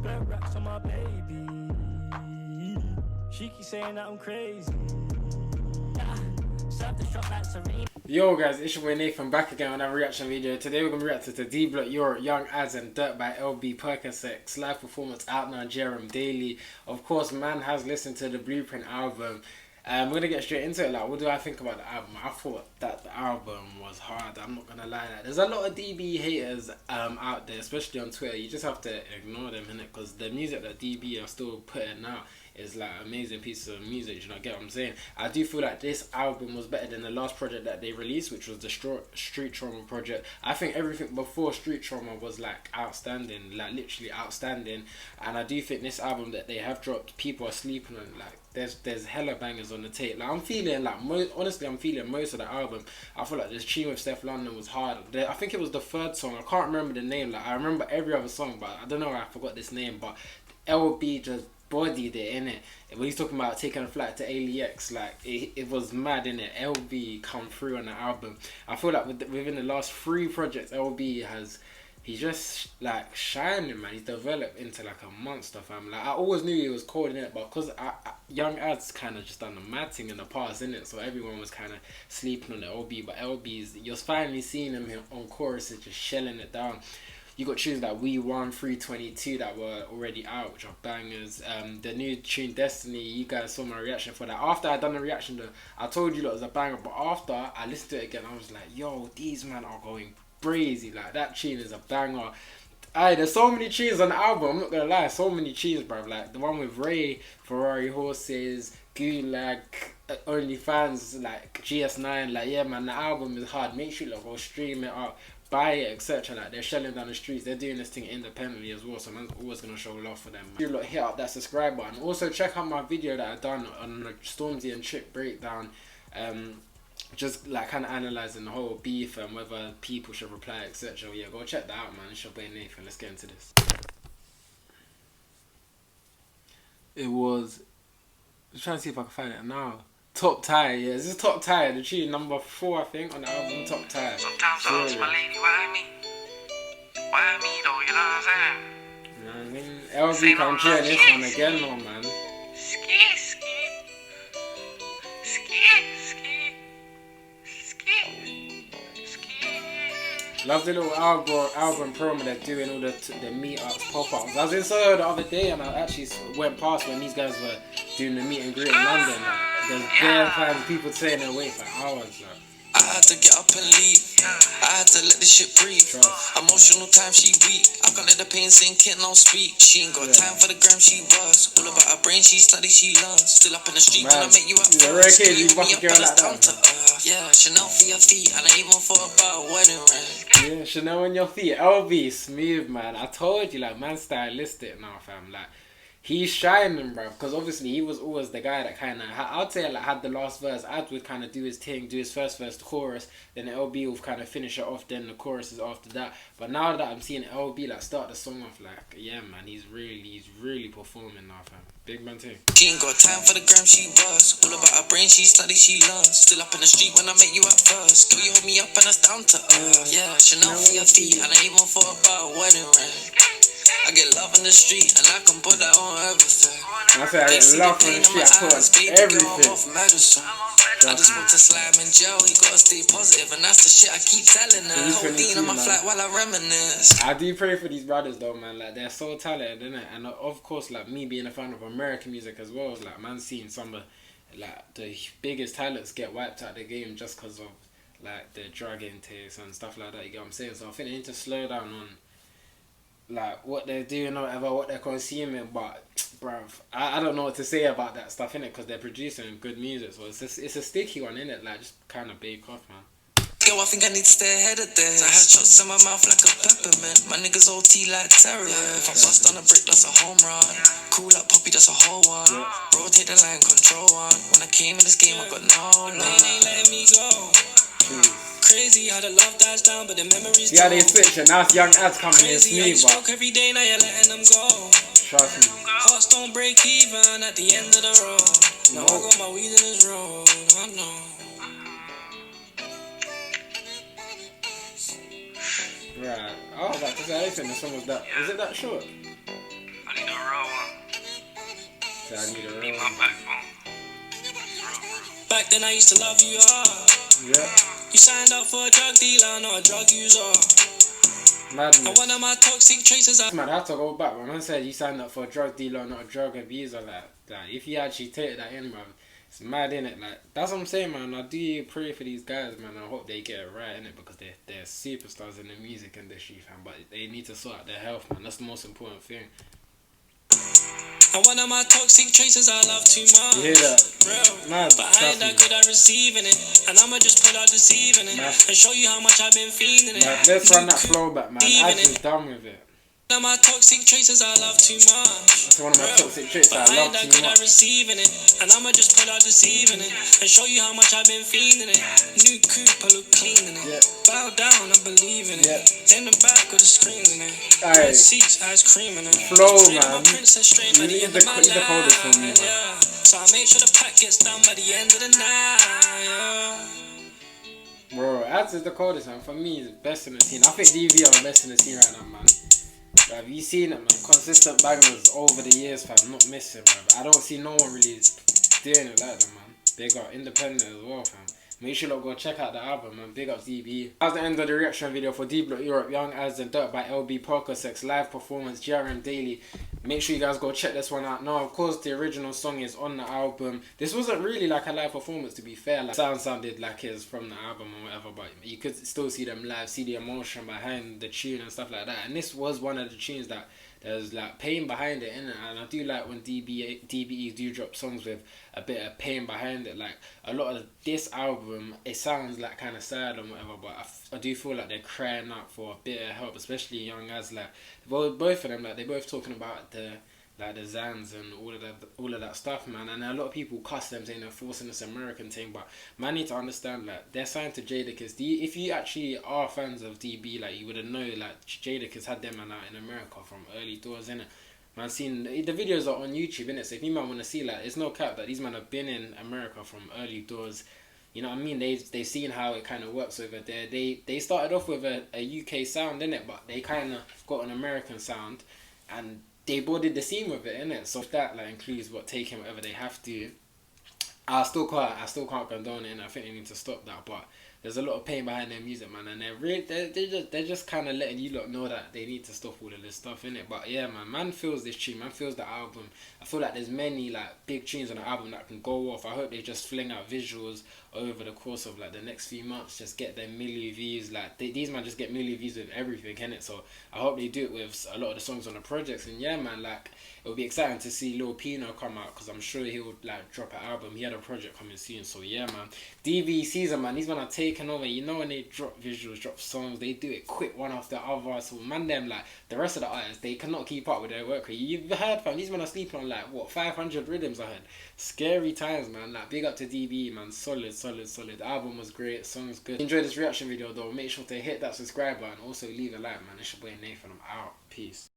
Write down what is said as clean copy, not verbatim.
spent racks on my baby. She keeps saying that I'm crazy. Yo guys, it's your boy Nathan back again on another reaction video. Today we're going to react to the D-Block Europe, Young Ads and Dirtbike LB Perkosex live performance out now on GRM daily. Of course, man has listened to the Blueprint album. We're going to get straight into it. Like, what do I think about the album? I thought that the album was hard. I'm not going to lie. There's a lot of DB haters out there, especially on Twitter. You just have to ignore them, innit? Because the music that DB are still putting out is like amazing pieces of music, you know, get what I'm saying? I do feel like this album was better than the last project that they released, which was the Street Trauma project. I think everything before Street Trauma was like outstanding, like literally outstanding. And I do think this album that they have dropped, people are sleeping on it. Like there's hella bangers on the tape. Like I'm feeling like honestly I'm feeling most of the album. I feel like this tune with Steph London was hard. I think it was the third song. I can't remember the name. Like I remember every other song, but I don't know why I forgot this name. But LB just bodied it, innit? When he's talking about taking a flight to ALX, like it was mad, innit? LB come through on the album. I feel like within the last 3 projects, he's just like shining, man. He's developed into like a monster, fam. Like I always knew he was cold in it, but because Young Ads kind of just done the mad thing in the past, innit? So everyone was kind of sleeping on the LB, but LB's, you're finally seeing him on choruses just shelling it down. You got tunes like We Won, 322 that were already out, which are bangers. The new tune Destiny, you guys saw my reaction for that. After I done the reaction, I told you that it was a banger, but after I listened to it again, I was like, yo, these men are going crazy. Like that tune is a banger. Aye, there's so many tunes on the album, I'm not gonna lie, so many tunes, bruv. Like the one with Ray, Ferrari Horses, Gulag, OnlyFans, like GS9, like yeah man, the album is hard. Make sure you like, go stream it up, buy it, etc. Like they're shelling down the streets, they're doing this thing independently as well, so I'm always gonna show love for them, man. You lot hit up that subscribe button. Also check out my video that I done on the Stormzy and Chip breakdown, just like kind of analysing the whole beef and whether people should reply, etc. Yeah, go check that out, man. It's your boy Nathan. Let's get into this. It was, I'm trying to see if I can find it now. Top Tie, yeah, this is Top Tie, the tune number 4 I think on the album, Top Tie. Sometimes I ask my lady, why me? Why me though, you know what I'm saying? LB come cheering this one again, no man. Ski, ski. Ski, ski. Ski. Ski. Love the little album promo they're doing, all the meetups, pop-ups. I was in Soho the other day and I actually went past when these guys were doing the meet and greet in London. Like, there's bare fans, people saying they're waiting for hours. Like. I had to get up and leave. I had to let this shit breathe. Emotional time, she weak. I can't let the pain sink in, don't speak. She ain't got time for the gram, she was. All about her brain, she studies, she learns. Still up in the street, when I make you up first. Still you me up and it's down to earth. Yeah, Chanel for your feet, and I even thought about a wedding ring. Yeah, Chanel on your feet. LB, smooth, man. I told you, like, man stylistic now, fam. Like, he's shining, bro, because obviously he was always the guy that kind of, I'd say, like, had the last verse. Ad would kind of do his thing, do his first verse, the chorus, then the LB would kind of finish it off, then the chorus is after that. But now that I'm seeing LB, like, start the song off, like, yeah, man, he's really performing now, fam. Big man too. She ain't got time for the gram, she was. All about her brain, she studies, she learns. Still up in the street when I make you up first. Girl, you hold me up and it's down to earth. Yeah, Chanel for your feet, and I even thought about a wedding ring. I get love in the street, and I can put that on everything. I say I get love in the street, I put on everything. I just want to slam in jail, he gotta stay positive, and that's the shit I keep telling her. Holding on my flight while I reminisce. I do pray for these brothers though, man. Like, they're so talented, innit? And of course, like, me being a fan of American music as well, like, man, seeing some of like the biggest talents get wiped out of the game just because of like the drug intakes and stuff like that, you get what I'm saying? So I think they need to slow down on like what they're doing or whatever, what they're consuming. But bruv, I don't know what to say about that stuff, innit? Because they're producing good music, so it's a sticky one, innit? Like, just kind of bake off, man. Yo, I think I need to stay ahead of this. I had shots in my mouth like a peppermint. My niggas OT like terror. If I bust on a brick, that's a home run. Cool up Poppy, that's a whole one. Rotate the line, control one. When I came in this game, I got no love. They ain't letting me go. Crazy how the love dies down, but the memories yeah, they switch and now it's Young Ads coming in smooth, but every day, now you're letting them go. Trust me. Hearts don't break even at the end of the road. Now I got my weed in this road, I know. Right. I was about to say, I think the song was that. Was it that short? I I need a Be real my one. backbone. Back then I used to love you, Yeah. You signed up for a drug dealer, not a drug user. Madness. And one of my toxic traces Man, I have to go back. Man said you signed up for a drug dealer, not a drug abuser. Like if you actually take that in, man, it's mad, innit? Like, that's what I'm saying, man. I do pray for these guys, man. I hope they get it right, innit? Because they're superstars in the music industry, fam. But they need to sort out their health, man. That's the most important thing. And one of my toxic traces I love too much. You hear that? Real. Mad, But I ain't that good at receiving it. And I'ma just pull out deceiving it. Mad. And show you how much I've been feeling it. Like, let's run that flow back, man. Aitch is done with it. One of my toxic traces I love too much. That's one of my toxic traits But I I love ain't that too good at much. receiving it. And I'ma just pull out deceiving it. And show you how much I've been feeling it. New coupe, I look clean in it. Yeah. Bow down, I believe in it. Yeah. In the back with the screens in it. Aye. Red seats, ice cream in it. Flow, Straight man. my princess straight by You the end need of my the coldest for me, life, man. yeah. So I make sure the pack gets done by the end of the night, yeah. Bro, Aitch is the coldest, man. For me, he's the best in the scene. I think DV are the best in the scene right now, man. Have you seen it, man? Consistent bangers over the years, fam. Not missing, man. I don't see no one really doing it like that, man. They got independent as well, fam. Make sure you go check out the album, man. Big up DB. That was the end of the reaction video for D Block Europe, Young As and Dirtbike LB Perkosex live performance, GRM Daily. Make sure you guys go check this one out. Now, of course, the original song is on the album. This wasn't really like a live performance, to be fair. Like, sounded like it's from the album or whatever, but you could still see them live, see the emotion behind the tune and stuff like that. And this was one of the tunes that there's like pain behind it, innit? And I do like when DBEs do drop songs with a bit of pain behind it. Like, a lot of this album, it sounds like kind of sad and whatever, but I do feel like they're crying out for a bit of help, especially Young As. Like, both of them, like, they're both talking about the Zans and all of that stuff, man. And a lot of people cuss them saying they're forcing this American thing, but man, need to understand, like, they're signed to Jadakiss. If you actually are fans of DB, like, you would have known, like, Jadakiss had them man out in America from early doors, innit? Man, seen the videos are on YouTube, innit? So if you man want to see, like, it's no cap that these men have been in America from early doors. You know what I mean? They've seen how it kind of works over there. They started off with a UK sound, innit? But they kind of got an American sound, and they boarded the scene with it, innit? So if that, like, includes taking whatever they have to, I still can't condone it, and I think they need to stop that. But there's a lot of pain behind their music, man, and they're just kind of letting you lot know that they need to stop all of this stuff, innit? But yeah, man feels this tune, man feels the album. I feel like there's many like big tunes on the album that can go off. I hope they just fling out visuals over the course of like the next few months, just get them million views. Like these man just get million views with everything, innit? So I hope they do it with a lot of the songs on the projects. And yeah, man, like, it'll be exciting to see Lil Pino come out, because I'm sure he'll like drop an album. He had a project coming soon, so yeah, man. DB season, man, these men are taking over. You know, when they drop visuals, drop songs, they do it quick, one after the other. So man, them, like, the rest of the artists, they cannot keep up with their work rate. You've heard, fam, these men are sleeping on like what, 500 rhythms. I heard. Scary times, man. Like, big up to DB, man. Solid. The album was great, songs good. Enjoy this reaction video though. Make sure to hit that subscribe button, also leave a like, man. It's your boy Nathan, I'm out. Peace.